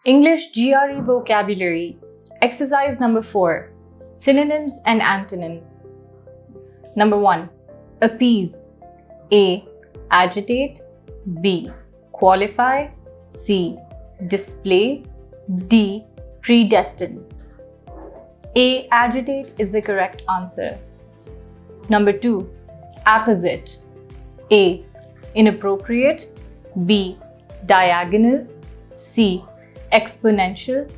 English GRE vocabulary. Exercise number 4. Synonyms and antonyms. Number 1. Appease. A. Agitate. B. Qualify. C. Display. D. Predestine. A. Agitate is the correct answer. Number 2. Apposite. A. Inappropriate. B. Diagonal. C. Exponential.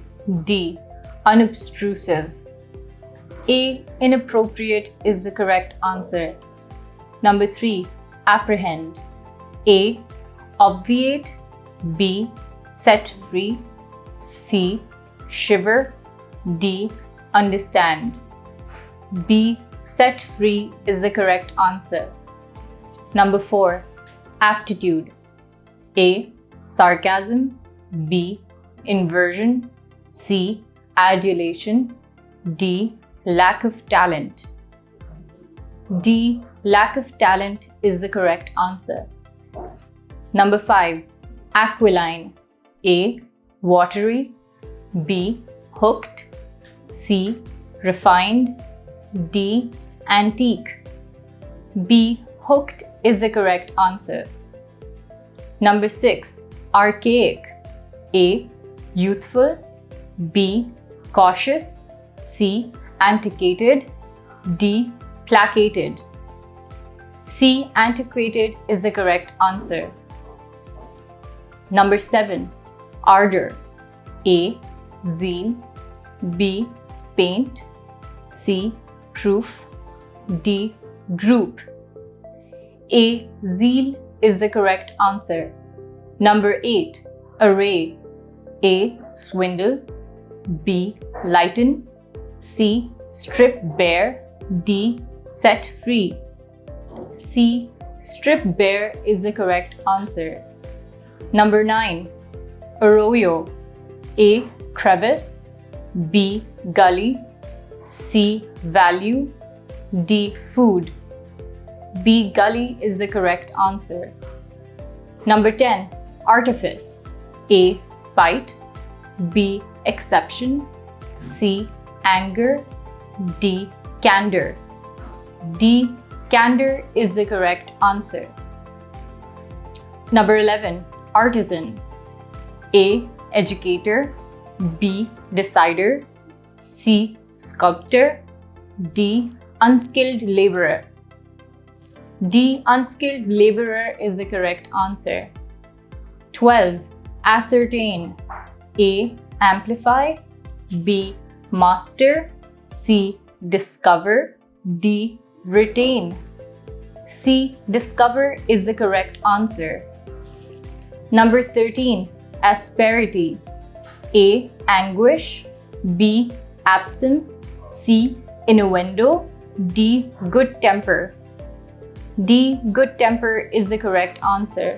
D. Unobtrusive. A. Inappropriate is the correct answer. Number 3. Apprehend. A. Obviate. B. Set free. C. Shiver. D. Understand. B. Set free is the correct answer. Number 4. Aptitude. A. Sarcasm. B. Inversion. C. Adulation. D. Lack of talent. D. Lack of talent is the correct answer. Number 5. Aquiline. A. Watery. B. Hooked. C. Refined. D. Antique. B. Hooked is the correct answer. Number 6. Archaic. A. Youthful. B. Cautious. C. Antiquated. D. Placated. C. Antiquated is the correct answer. Number 7. Ardor. A. Zeal. B. Paint. C. Proof. D. Group. A. Zeal is the correct answer. Number 8. Array. A. Swindle. B. Lighten. C. Strip bare. D. Set free. C. Strip bare is the correct answer. Number 9. Arroyo. A. Crevice. B. Gully. C. Value. D. Food. B. Gully is the correct answer. Number 10. Artifice. A. Spite. B. Exception. C. Anger. D. Candor. D. Candor is the correct answer. Number 11. Artisan. A. Educator. B. Decider. C. Sculptor. D. Unskilled laborer. D. Unskilled laborer is the correct answer. 12. Ascertain. A. Amplify. B. Master. C. Discover. D. Retain. C. Discover is the correct answer. Number 13. Asperity. A. Anguish. B. Absence. C. Innuendo. D. Good temper. D. Good temper is the correct answer.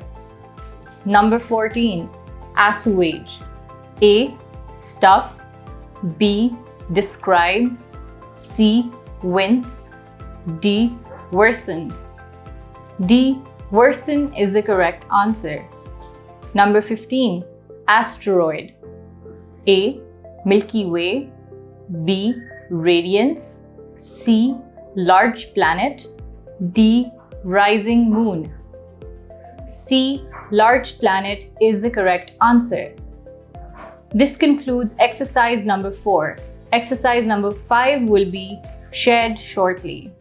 Number 14. Assuage. A. Stuff. B. Describe. C. Wince. D. Worsen. D. Worsen is the correct answer. Number 15. Asteroid. A. Milky Way. B. Radiance. C. Large planet. D. Rising moon. C. Large planet is the correct answer. This concludes exercise number 4. Exercise number 5 will be shared shortly.